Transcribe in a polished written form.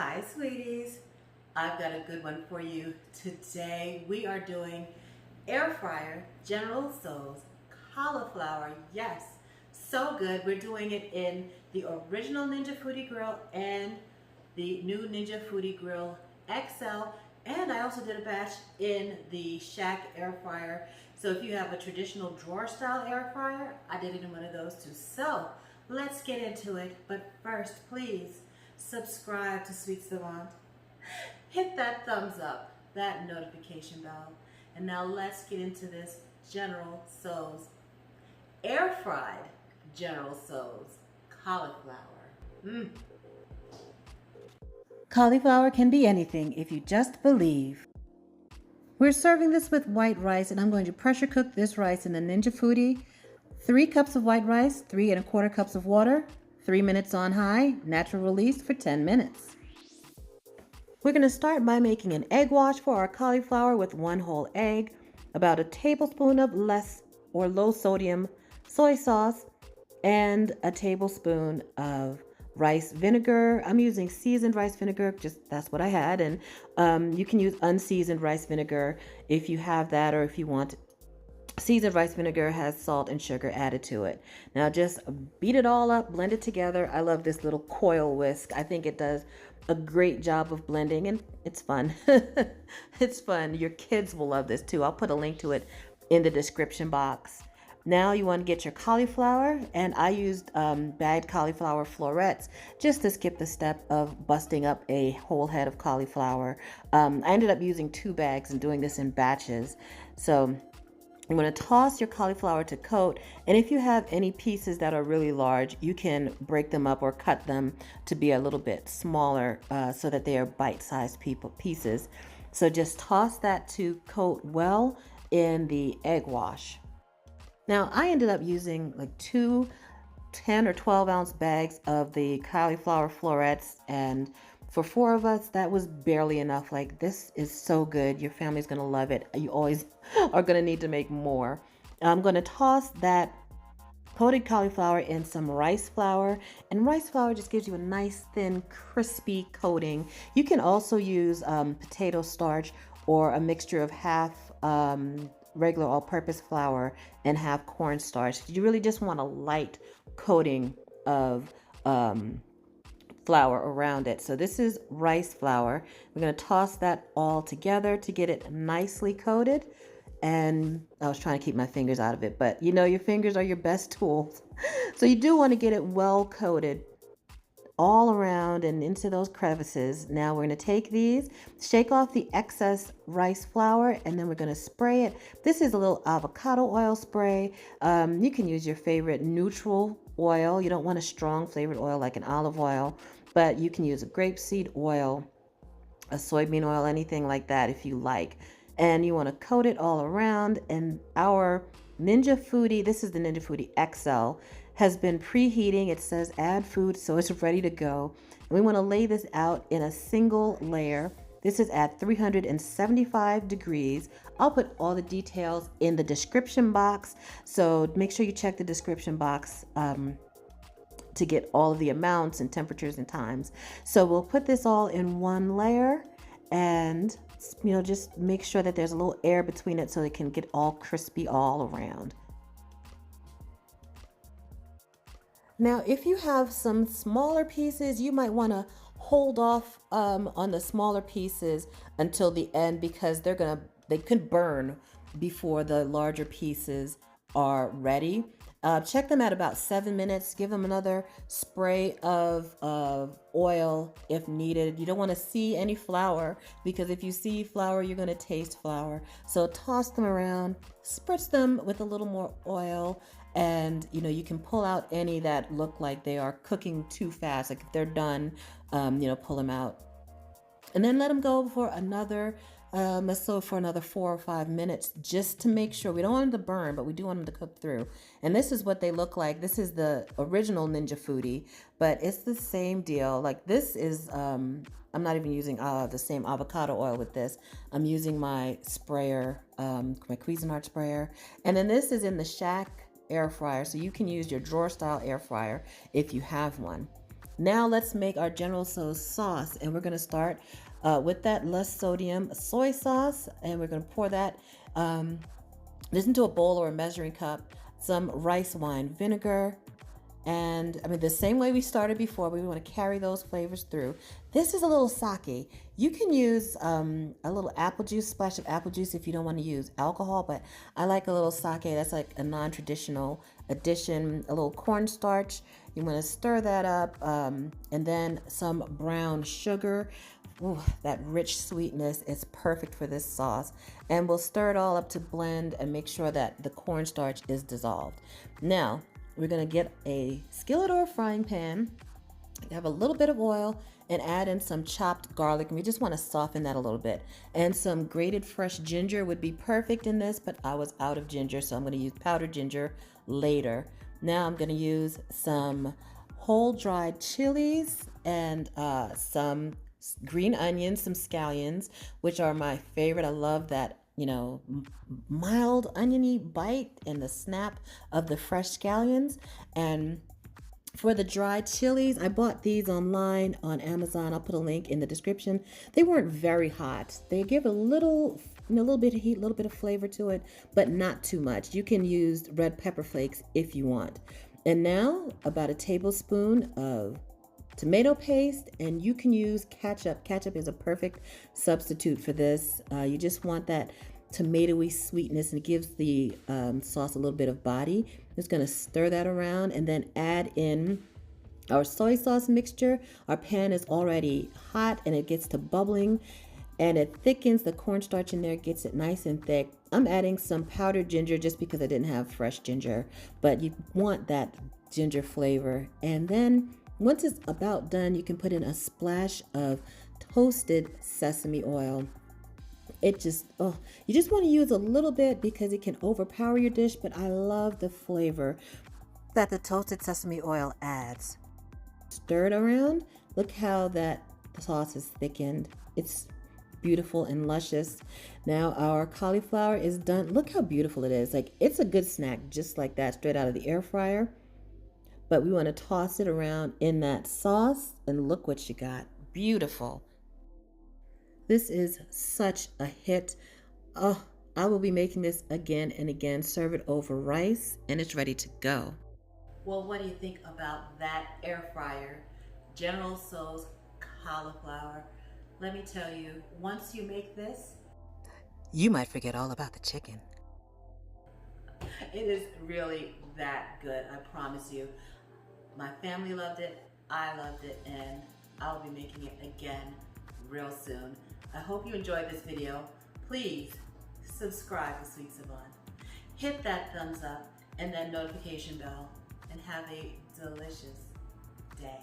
Hi, sweeties. I've got a good one for you. Today we are doing air fryer General Tso's cauliflower. Yes, so good. We're doing it in the original Ninja Foodi Grill and the new Ninja Foodi Grill XL. And I also did a batch in the Shaq Air fryer. So if you have a traditional drawer style air fryer, I did it in one of those too. So let's get into it. But first, please subscribe to Sweet Savant. Hit that thumbs up, that notification bell. And now let's get into this General Tso's air fried General Tso's cauliflower. Cauliflower can be anything if you just believe. We're serving this with white rice, and I'm going to pressure cook this rice in the Ninja Foodi. 3 cups of white rice, 3¼ cups of water, 3 minutes on high, natural release for 10 minutes. We're going to start by making an egg wash for our cauliflower with 1 whole egg, about a tablespoon of less or low sodium soy sauce, and a tablespoon of rice vinegar. I'm using seasoned rice vinegar, just that's what I had, and you can use unseasoned rice vinegar if you have that, or if you want. Seasoned rice vinegar has salt and sugar added to it. Now just beat it all up, blend it together. I love this little coil whisk. I think it does a great job of blending, and it's fun. It's fun. Your kids will love this too. I'll put a link to it in the description box. Now you want to get your cauliflower, and I used bagged cauliflower florets just to skip the step of busting up a whole head of cauliflower. I ended up using 2 bags and doing this in batches. So I'm going to toss your cauliflower to coat, and if you have any pieces that are really large, you can break them up or cut them to be a little bit smaller so that they are bite-sized pieces. So just toss that to coat well in the egg wash. Now I ended up using like 2 10 or 12 ounce bags of the cauliflower florets, and for 4 of us, that was barely enough. Like, this is so good. Your family's gonna love it. You always are gonna need to make more. I'm gonna toss that coated cauliflower in some rice flour, and rice flour just gives you a nice thin crispy coating. You can also use potato starch or a mixture of half regular all-purpose flour and half cornstarch. You really just want a light coating of flour around it. So this is rice flour. We're going to toss that all together to get it nicely coated. And I was trying to keep my fingers out of it, but you know, your fingers are your best tools. So you do want to get it well coated all around and into those crevices. Now we're going to take these, shake off the excess rice flour, and then we're going to spray it. This is a little avocado oil spray. You can use your favorite neutral oil. You don't want a strong flavored oil like an olive oil, but you can use a grapeseed oil, a soybean oil, anything like that if you like. And you want to coat it all around. And our Ninja Foodi, this is the Ninja Foodi XL, has been preheating. It says add food, so it's ready to go. And we want to lay this out in a single layer. This is at 375 degrees. I'll put all the details in the description box, so make sure you check the description box to get all of the amounts and temperatures and times. So we'll put this all in one layer, and just make sure that there's a little air between it so it can get all crispy all around. Now, if you have some smaller pieces, you might want to hold off on the smaller pieces until the end, because they could burn before the larger pieces are ready. Check them at about 7 minutes. Give them another spray of oil if needed. You don't want to see any flour, because if you see flour, you're going to taste flour. So toss them around, spritz them with a little more oil, and you can pull out any that look like they are cooking too fast. Like if they're done, pull them out, and then let them go for another for another 4 or 5 minutes, just to make sure. We don't want them to burn, but we do want them to cook through. And this is what they look like. This is the original Ninja Foodi, but it's the same deal. Like, this is I'm not even using the same avocado oil with this. I'm using my sprayer, my Cuisinart sprayer, and then this is in the Shaq Air fryer, so you can use your drawer style air fryer if you have one. Now let's make our General Tso's sauce, and we're going to start with that less sodium soy sauce, and we're going to pour that this into a bowl or a measuring cup, some rice wine vinegar, and I mean the same way we started before, we want to carry those flavors through. This is a little sake. You can use a little apple juice, splash of apple juice if you don't want to use alcohol, but I like a little sake. That's like a non-traditional addition. A little cornstarch. You want to stir that up, and then some brown sugar. Ooh, that rich sweetness is perfect for this sauce. And we'll stir it all up to blend and make sure that the cornstarch is dissolved. Now, we're going to get a skillet or a frying pan, have a little bit of oil, and add in some chopped garlic. And we just want to soften that a little bit. And some grated fresh ginger would be perfect in this, but I was out of ginger, so I'm going to use powdered ginger later. Now I'm going to use some whole dried chilies and some green onions, some scallions, which are my favorite. I love that, you know, mild oniony bite and the snap of the fresh scallions. And for the dried chilies, I bought these online on Amazon. I'll put a link in the description. They weren't very hot. They give a little, a little bit of heat, a little bit of flavor to it, but not too much. You can use red pepper flakes if you want. And now about a tablespoon of tomato paste, and you can use ketchup. Ketchup is a perfect substitute for this. You just want that tomatoey sweetness, and it gives the sauce a little bit of body. I'm just going to stir that around and then add in our soy sauce mixture. Our pan is already hot and it gets to bubbling, and it thickens the cornstarch in there, gets it nice and thick. I'm adding some powdered ginger just because I didn't have fresh ginger, but you want that ginger flavor. And then once it's about done, you can put in a splash of toasted sesame oil. It just, oh, you just want to use a little bit because it can overpower your dish, but I love the flavor that the toasted sesame oil adds. Stir it around. Look how that sauce is thickened. It's beautiful and luscious. Now our cauliflower is done. Look how beautiful it is. Like, it's a good snack just like that, straight out of the air fryer. But we want to toss it around in that sauce, and look what you got. Beautiful. This is such a hit. Oh, I will be making this again and again. Serve it over rice, and it's ready to go. Well, what do you think about that air fryer, General Tso's cauliflower? Let me tell you, once you make this, you might forget all about the chicken. It is really that good, I promise you. My family loved it, I loved it, and I'll be making it again real soon. I hope you enjoyed this video. Please subscribe to Sweet Savant. Hit that thumbs up and that notification bell, and have a delicious day.